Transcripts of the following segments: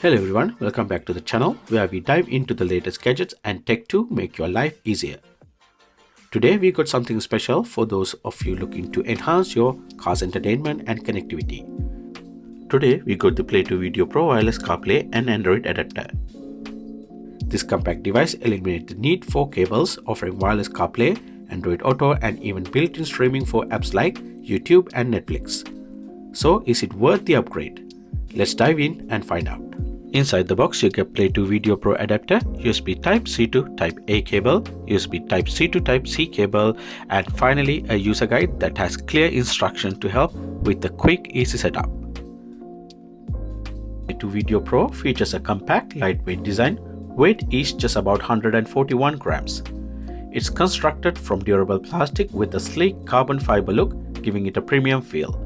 Hello everyone, welcome back to the channel where we dive into the latest gadgets and tech to make your life easier. Today we got something special for those of you looking to enhance your car's entertainment and connectivity. Today we got the Play2Video Pro wireless CarPlay and Android adapter. This compact device eliminates the need for cables, offering wireless CarPlay, Android Auto and even built-in streaming for apps like YouTube and Netflix. So is it worth the upgrade? Let's dive in and find out. Inside the box, you get Play2Video Pro adapter, USB Type-C to Type-A cable, USB Type-C to Type-C cable, and finally a user guide that has clear instructions to help with the quick, easy setup. Play2Video Pro features a compact, lightweight design. Weight is just about 141 grams. It's constructed from durable plastic with a sleek carbon fiber look, giving it a premium feel.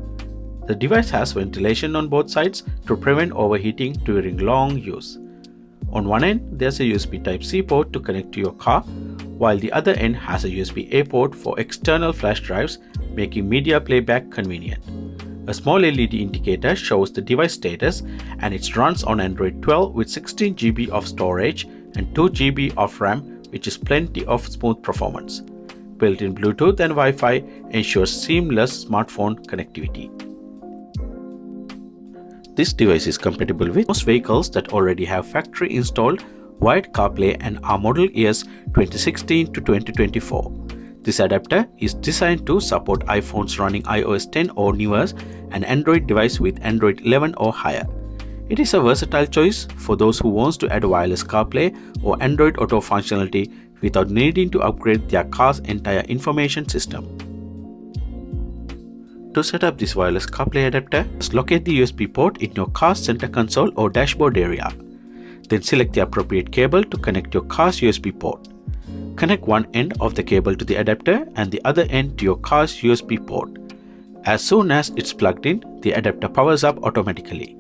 The device has ventilation on both sides to prevent overheating during long use. On one end, there's a USB Type-C port to connect to your car, while the other end has a USB-A port for external flash drives, making media playback convenient. A small LED indicator shows the device status, and it runs on Android 12 with 16 GB of storage and 2 GB of RAM, which is plenty of smooth performance. Built-in Bluetooth and Wi-Fi ensures seamless smartphone connectivity. This device is compatible with most vehicles that already have factory-installed wired CarPlay and are model years 2016 to 2024. This adapter is designed to support iPhones running iOS 10 or newer and Android device with Android 11 or higher. It is a versatile choice for those who want to add wireless CarPlay or Android Auto functionality without needing to upgrade their car's entire information system. To set up this wireless CarPlay adapter, just locate the USB port in your car's center console or dashboard area. Then select the appropriate cable to connect your car's USB port. Connect one end of the cable to the adapter and the other end to your car's USB port. As soon as it's plugged in, the adapter powers up automatically,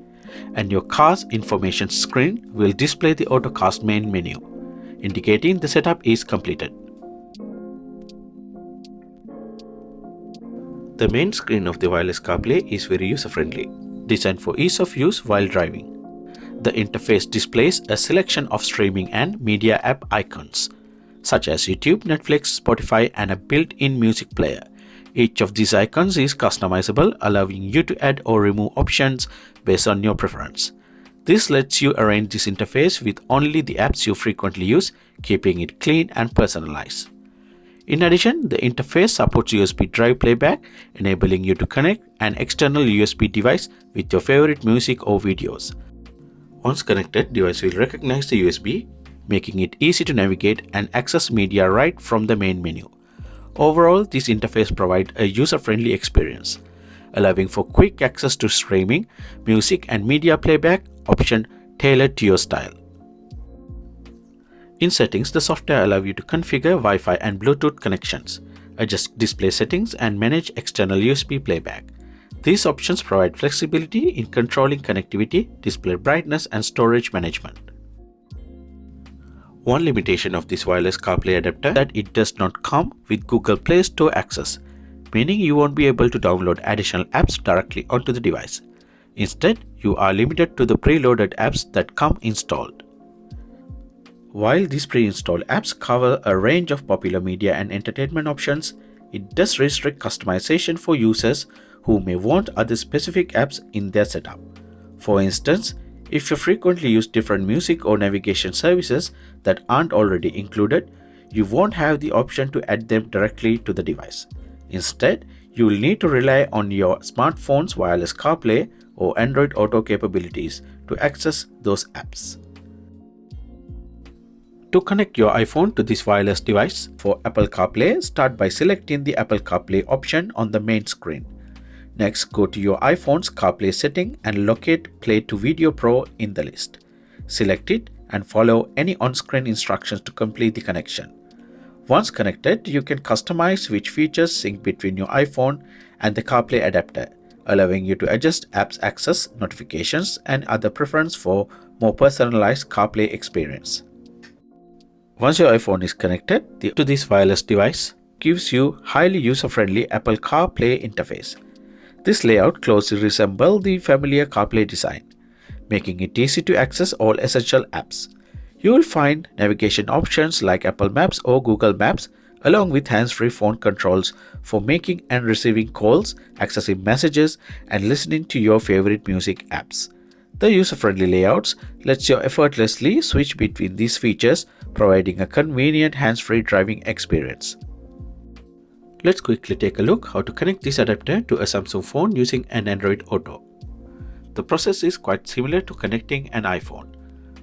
and your car's information screen will display the Autocar's main menu, indicating the setup is completed. The main screen of the wireless CarPlay is very user-friendly, designed for ease of use while driving. The interface displays a selection of streaming and media app icons, such as YouTube, Netflix, Spotify, and a built-in music player. Each of these icons is customizable, allowing you to add or remove options based on your preference. This lets you arrange this interface with only the apps you frequently use, keeping it clean and personalized. In addition, the interface supports USB drive playback, enabling you to connect an external USB device with your favorite music or videos. Once connected, the device will recognize the USB, making it easy to navigate and access media right from the main menu. Overall, this interface provides a user-friendly experience, allowing for quick access to streaming, music and media playback options tailored to your style. In settings, the software allows you to configure Wi-Fi and Bluetooth connections, adjust display settings, and manage external USB playback. These options provide flexibility in controlling connectivity, display brightness, and storage management. One limitation of this wireless CarPlay adapter is that it does not come with Google Play Store access, meaning you won't be able to download additional apps directly onto the device. Instead, you are limited to the preloaded apps that come installed. While these pre-installed apps cover a range of popular media and entertainment options, it does restrict customization for users who may want other specific apps in their setup. For instance, if you frequently use different music or navigation services that aren't already included, you won't have the option to add them directly to the device. Instead, you will need to rely on your smartphone's wireless CarPlay or Android Auto capabilities to access those apps. To connect your iPhone to this wireless device for Apple CarPlay, start by selecting the Apple CarPlay option on the main screen. Next, go to your iPhone's CarPlay setting and locate Play2Video Pro in the list. Select it and follow any on-screen instructions to complete the connection. Once connected, you can customize which features sync between your iPhone and the CarPlay adapter, allowing you to adjust apps access, notifications, and other preferences for more personalized CarPlay experience. Once your iPhone is connected to this wireless device, gives you highly user-friendly Apple CarPlay interface. This layout closely resembles the familiar CarPlay design. making it easy to access all essential apps. You will find navigation options like Apple Maps or Google Maps, along with hands-free phone controls for making and receiving calls, accessing messages, and listening to your favorite music apps. The user-friendly layouts lets you effortlessly switch between these features, providing a convenient hands-free driving experience. Let's quickly take a look how to connect this adapter to a Samsung phone using an Android Auto. The process is quite similar to connecting an iPhone.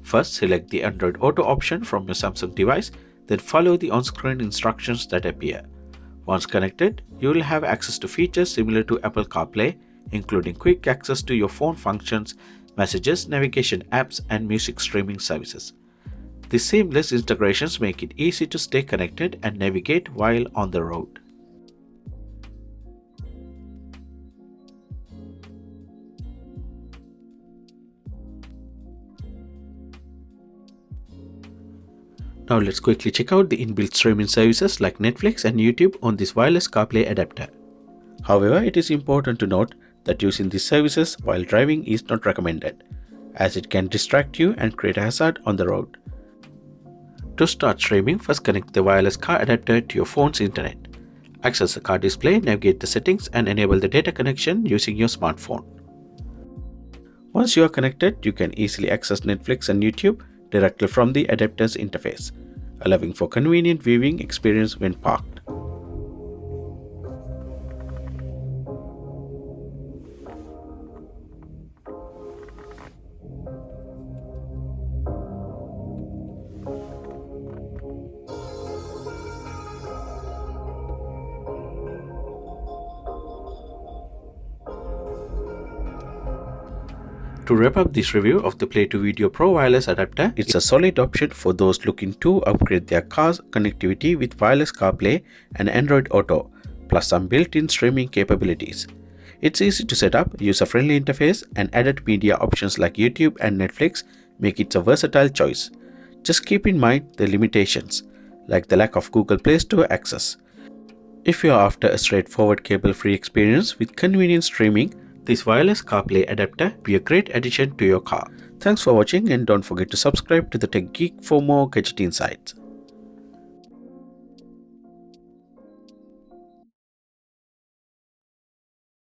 First, select the Android Auto option from your Samsung device, then follow the on-screen instructions that appear. Once connected, you will have access to features similar to Apple CarPlay, including quick access to your phone functions, messages, navigation apps, and music streaming services. These seamless integrations make it easy to stay connected and navigate while on the road. Now let's quickly check out the inbuilt streaming services like Netflix and YouTube on this wireless CarPlay adapter. However, it is important to note that using these services while driving is not recommended, as it can distract you and create a hazard on the road. To start streaming, first connect the wireless car adapter to your phone's internet. Access the car display, navigate the settings, and enable the data connection using your smartphone. Once you are connected, you can easily access Netflix and YouTube directly from the adapter's interface, allowing for convenient viewing experience when parked. To wrap up this review of the Play2Video Pro wireless adapter, it's a solid option for those looking to upgrade their car's connectivity with wireless CarPlay and Android Auto, plus some built-in streaming capabilities. It's easy to set up, user-friendly interface, and added media options like YouTube and Netflix make it a versatile choice. Just keep in mind the limitations, like the lack of Google Play Store access. If you are after a straightforward cable-free experience with convenient streaming, this wireless CarPlay adapter will be a great addition to your car. Thanks for watching, and don't forget to subscribe to the Tech Geek for more gadget insights.